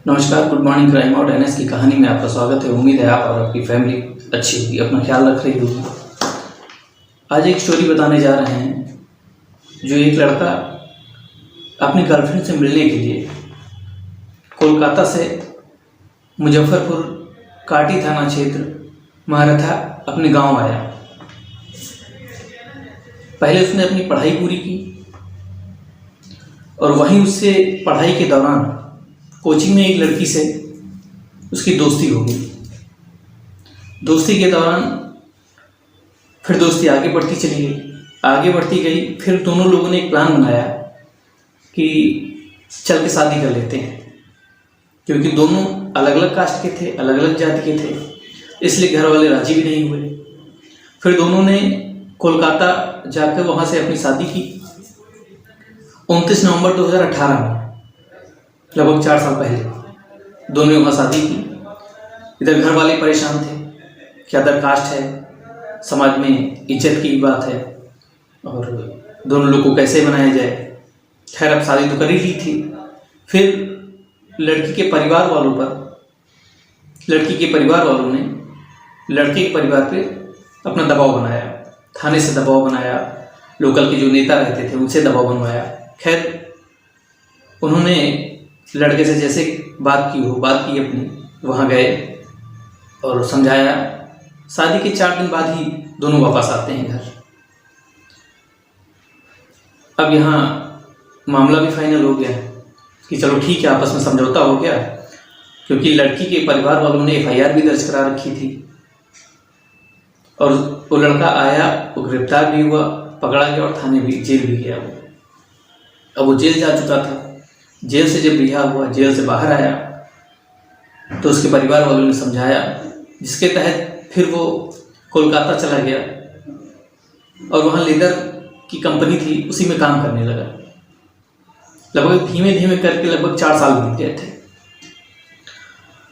नमस्कार, good morning. Crime और NS की कहानी में आपका स्वागत है। उम्मीद है आप और आपकी फैमिली अच्छी होगी, अपना ख्याल रख रही होगी। आज एक स्टोरी बताने जा रहे हैं जो एक लड़का अपनी गर्लफ्रेंड से मिलने के लिए कोलकाता से मुजफ्फरपुर काटी थाना क्षेत्र महारथा अपने गांव आया। पहले उसने अपनी पढ़ाई पूरी की और वहीं उससे पढ़ाई के दौरान कोचिंग में एक लड़की से उसकी दोस्ती हो गई। दोस्ती के दौरान फिर दोस्ती आगे बढ़ती चली गई। फिर दोनों लोगों ने एक प्लान बनाया कि चल के शादी कर लेते हैं, क्योंकि दोनों अलग अलग कास्ट के थे, अलग अलग जाति के थे, इसलिए घर वाले राजी भी नहीं हुए। फिर दोनों ने कोलकाता जाकर वहाँ से अपनी शादी की। 29 नवंबर 2018 में, लगभग 4 साल पहले दोनों ने वहाँ शादी की। इधर घर वाले परेशान थे कि अदर कास्ट है, समाज में इज्जत की बात है और दोनों लोग को कैसे बनाया जाए। खैर, अब शादी तो कर ही ली थी। फिर लड़की के परिवार वालों ने लड़के के परिवार पे अपना दबाव बनाया, थाने से दबाव बनाया, लोकल के जो नेता रहते थे उनसे दबाव बनवाया। खैर, उन्होंने लड़के से जैसे बात की अपनी, वहाँ गए और समझाया। शादी के 4 दिन बाद ही दोनों वापस आते हैं घर। अब यहाँ मामला भी फाइनल हो गया कि चलो ठीक है, आपस में समझौता हो गया, क्योंकि लड़की के परिवार वालों ने FIR भी दर्ज करा रखी थी और वो लड़का आया, वो गिरफ्तार भी हुआ, पकड़ा गया और थाने भी, जेल भी गया। अब वो जेल जा चुका था। जेल से जब रिहा हुआ, जेल से बाहर आया, तो उसके परिवार वालों ने समझाया, जिसके तहत फिर वो कोलकाता चला गया और वहाँ लेदर की कंपनी थी, उसी में काम करने लगा। लगभग धीमे धीमे करके लगभग 4 साल बीत गए थे।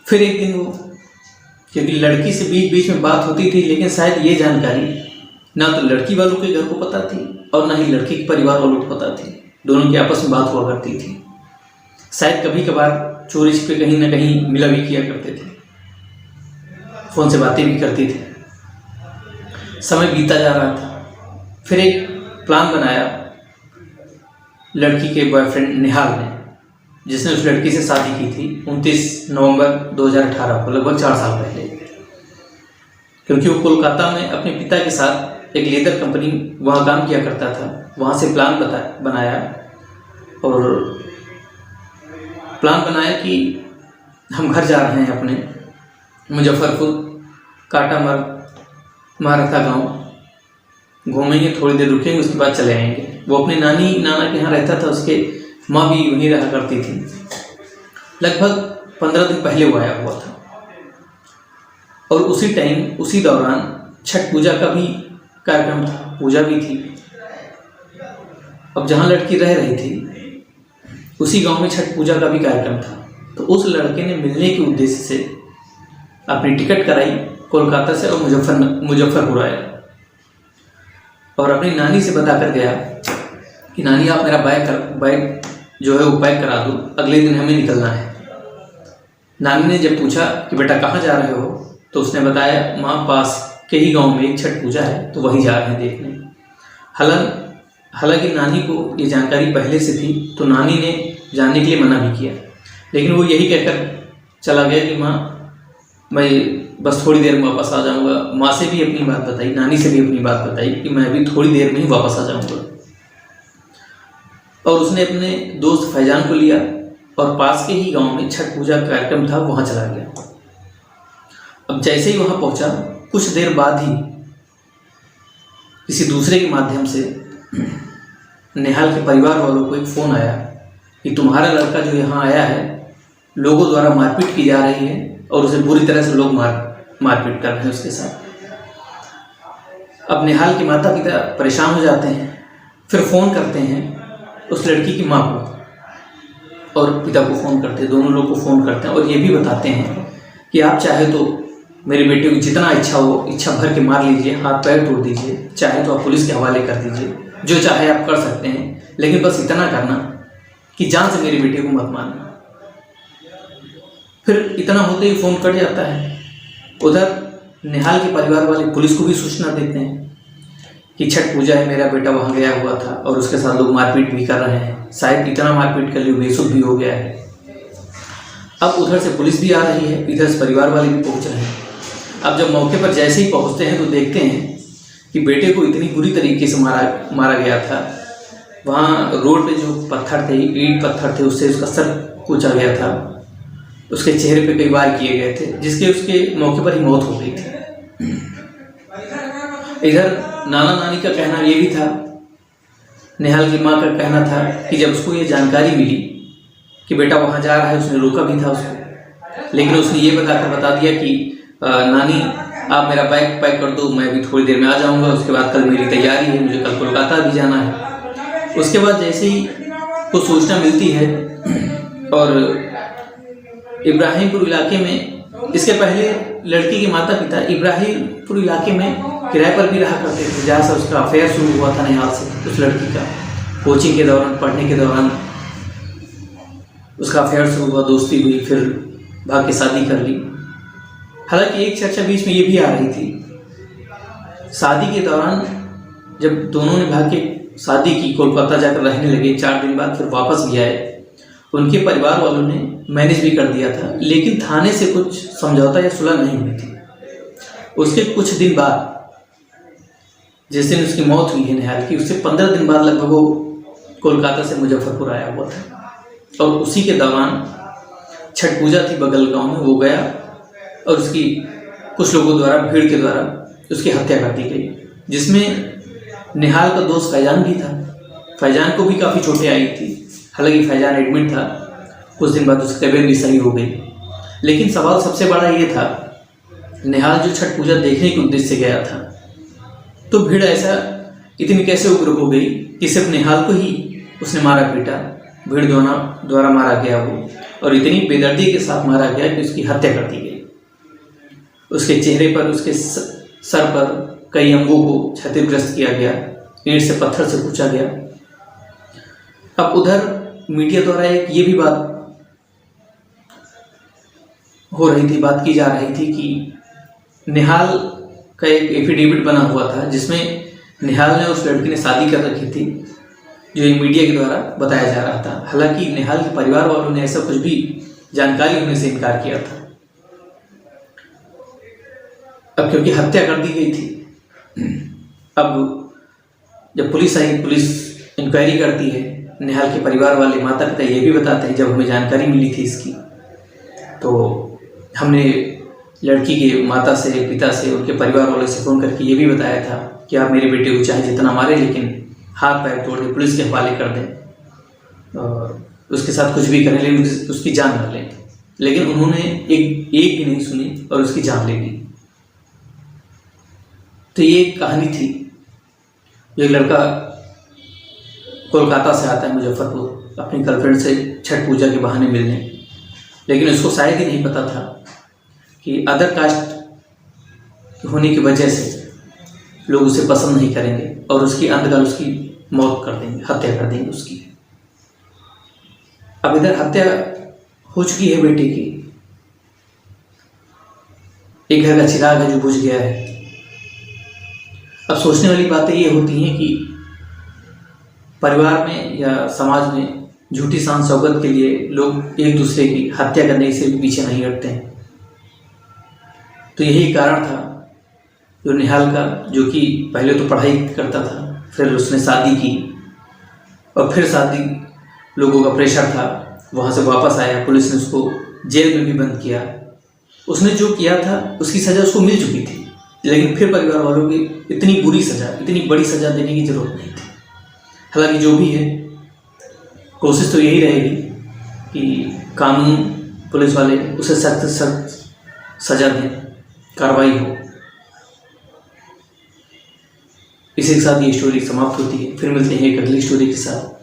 फिर एक दिन वो, क्योंकि लड़की से बीच बीच में बात होती थी, लेकिन शायद ये जानकारी ना तो लड़की वालों के घर को पता थी और ना ही लड़की के परिवार वालों को पता थी। दोनों की आपस में बात हुआ करती थी। शायद कभी कभार चोरी छिपे कहीं ना कहीं मिला भी किया करते थे, फ़ोन से बातें भी करती थे। समय बीता जा रहा था। फिर एक प्लान बनाया लड़की के बॉयफ्रेंड निहाल ने, जिसने उस लड़की से शादी की थी 29 नवंबर 2018 को, लगभग 4 साल पहले। क्योंकि वो कोलकाता में अपने पिता के साथ एक लेदर कंपनी वहाँ काम किया करता था, वहाँ से प्लान बनाया और प्लान बनाया कि हम घर जा रहे हैं अपने मुजफ्फरपुर काटा महारथा गांव, घूमेंगे, थोड़ी देर रुकेंगे, उसके बाद चले आएंगे। वो अपने नाना के यहाँ रहता था, उसके माँ भी वहीं रहा करती थी। लगभग 15 दिन पहले वो आया हुआ था और उसी दौरान छठ पूजा का भी कार्यक्रम था, पूजा भी थी। अब जहाँ लड़की रह रही थी उसी गांव में छठ पूजा का भी कार्यक्रम था। तो उस लड़के ने मिलने के उद्देश्य से अपनी टिकट कराई कोलकाता से और मुजफ्फरपुर आया और अपनी नानी से बता कर गया कि नानी, आप मेरा बैग जो है वो पैक करा दो, अगले दिन हमें निकलना है। नानी ने जब पूछा कि बेटा कहाँ जा रहे हो, तो उसने बताया, माँ, पास के ही गाँव में एक छठ पूजा है, तो वहीं जा रहे हैं देखने। हालांकि नानी को ये जानकारी पहले से थी, तो नानी ने जाने के लिए मना भी किया, लेकिन वो यही कहकर चला गया कि माँ, मैं बस थोड़ी देर में वापस आ जाऊँगा। माँ से भी अपनी बात बताई, नानी से भी अपनी बात बताई कि मैं अभी थोड़ी देर में ही वापस आ जाऊँगा। और उसने अपने दोस्त फैजान को लिया और पास के ही गांव में छठ पूजा का कार्यक्रम था, वहाँ चला गया। अब जैसे ही वहाँ पहुँचा, कुछ देर बाद ही किसी दूसरे के माध्यम से निहाल के परिवार वालों को एक फ़ोन आया कि तुम्हारा लड़का जो यहाँ आया है, लोगों द्वारा मारपीट की जा रही है और उसे बुरी तरह से लोग मारपीट कर रहे हैं उसके साथ। अब निहाल के माता पिता परेशान हो जाते हैं, फिर फ़ोन करते हैं उस लड़की की माँ को और पिता को फ़ोन करते हैं, दोनों लोग को फ़ोन करते हैं और ये भी बताते हैं कि आप चाहे तो मेरे बेटे को जितना इच्छा हो, इच्छा भर के मार लीजिए, हाथ पैर तोड़ दीजिए, चाहे तो आप पुलिस के हवाले कर दीजिए, जो चाहे आप कर सकते हैं, लेकिन बस इतना करना कि जान से मेरे बेटे को मत मारना। फिर इतना होते ही फ़ोन कट जाता है। उधर निहाल के परिवार वाले पुलिस को भी सूचना देते हैं कि छठ पूजा है, मेरा बेटा वहाँ गया हुआ था और उसके साथ लोग मारपीट भी कर रहे हैं, शायद इतना मारपीट कर लिए बेसुध भी हो गया है। अब उधर से पुलिस भी आ रही है, इधर से परिवार वाले भी पहुँच रहे हैं। अब जब मौके पर जैसे ही पहुँचते हैं तो देखते हैं कि बेटे को इतनी बुरी तरीके से मारा गया था। वहाँ रोड पे जो पत्थर थे, ईंट पत्थर थे, उससे उसका सर कूचा गया था, उसके चेहरे पे कई वार किए गए थे, जिसके उसके मौके पर ही मौत हो गई थी। इधर नाना नानी का कहना ये भी था, निहाल की माँ का कहना था कि जब उसको ये जानकारी मिली कि बेटा वहाँ जा रहा है, उसने रोका भी था उसको, लेकिन उसने ये बता दिया कि नानी आप मेरा बैग पैक कर दो, मैं अभी थोड़ी देर में आ जाऊँगा, उसके बाद कल मेरी तैयारी है, मुझे कल कोलकाता भी जाना है। उसके बाद जैसे ही को सूचना मिलती है और इब्राहिमपुर इलाके में, इसके पहले लड़की के माता पिता इब्राहिमपुर इलाके में किराए पर भी रहा करते थे, जहाँ से उसका अफेयर शुरू हुआ था निहाल से। उस लड़की का कोचिंग के दौरान, पढ़ने के दौरान उसका अफेयर शुरू हुआ, दोस्ती हुई, फिर भाग के शादी कर ली। हालांकि एक चर्चा बीच में ये भी आ रही थी, शादी के दौरान जब दोनों ने भाग के शादी की, कोलकाता जाकर रहने लगे, 4 दिन बाद फिर वापस भी आए, उनके परिवार वालों ने मैनेज भी कर दिया था, लेकिन थाने से कुछ समझौता या सुलह नहीं हुई थी। उसके कुछ दिन बाद, जिस दिन उसकी मौत हुई है निहाल की, उससे 15 दिन बाद लगभग वो कोलकाता से मुजफ्फरपुर आया हुआ था, और उसी के दौरान छठ पूजा थी बगल गांव में, वो गया और उसकी कुछ लोगों द्वारा, भीड़ के द्वारा उसकी हत्या कर दी गई, जिसमें निहाल का दोस्त फैजान भी था। फैजान को भी काफ़ी चोटें आई थी, हालांकि फैजान एडमिट था, कुछ दिन बाद उसकी तबीयत भी सही हो गई। लेकिन सवाल सबसे बड़ा ये था, निहाल जो छठ पूजा देखने के उद्देश्य से गया था, तो भीड़ ऐसा इतनी कैसे उग्र हो गई कि सिर्फ निहाल को ही उसने मारा पीटा, भीड़ द्वारा मारा गया वो, और इतनी बेदर्दी के साथ मारा गया कि उसकी हत्या कर दी गई। उसके चेहरे पर, उसके सर पर कई अंगों को क्षतिग्रस्त किया गया, ईंट से पत्थर से कूचा गया। अब उधर मीडिया द्वारा एक ये भी बात हो रही थी, बात की जा रही थी कि निहाल का एक एफिडेविट बना हुआ था, जिसमें निहाल ने उस लड़की ने शादी कर रखी थी, जो मीडिया के द्वारा बताया जा रहा था। हालांकि निहाल के परिवार वालों ने ऐसा कुछ भी जानकारी होने से इनकार किया था। अब क्योंकि हत्या कर दी गई थी, अब जब पुलिस आई, पुलिस इंक्वायरी करती है, निहाल के परिवार वाले, माता पिता ये भी बताते हैं, जब हमें जानकारी मिली थी इसकी, तो हमने लड़की के माता से, पिता से, उनके परिवार वालों से फ़ोन करके ये भी बताया था कि आप मेरे बेटे को चाहे जितना मारे, लेकिन हाथ पैर तोड़ के पुलिस के हवाले कर दें और उसके साथ कुछ भी करें, लेकिन उसकी जान न लें। लेकिन उन्होंने एक भी नहीं सुनी और उसकी जान ले ली। तो ये एक कहानी थी। एक लड़का कोलकाता से आता है मुजफ्फरपुर अपनी गर्लफ्रेंड से छठ पूजा के बहाने मिलने, लेकिन उसको शायद ही नहीं पता था कि अदर कास्ट होने की वजह से लोग उसे पसंद नहीं करेंगे और उसकी अंतकाल उसकी मौत कर देंगे, हत्या कर देंगे उसकी। अब इधर हत्या हो चुकी है बेटे की, एक घर का चिराग है जो बुझ गया है। अब सोचने वाली बातें ये होती हैं कि परिवार में या समाज में झूठी शान शौकत के लिए लोग एक दूसरे की हत्या करने से भी पीछे नहीं हटते हैं। तो यही कारण था जो निहाल का, जो कि पहले तो पढ़ाई करता था, फिर उसने शादी की और फिर शादी, लोगों का प्रेशर था, वहाँ से वापस आया, पुलिस ने उसको जेल में भी बंद किया। उसने जो किया था उसकी सज़ा उसको मिल चुकी थी, लेकिन फिर परिवार वालों की इतनी बुरी सज़ा, इतनी बड़ी सज़ा देने की ज़रूरत नहीं थी। हालांकि जो भी है, कोशिश तो यही रहेगी कि कानून, पुलिस वाले उसे सख्त सख्त सज़ा दें, कार्रवाई हो। इसी के साथ ये स्टोरी समाप्त होती है। फिर मिलते हैं एक अगली स्टोरी के साथ।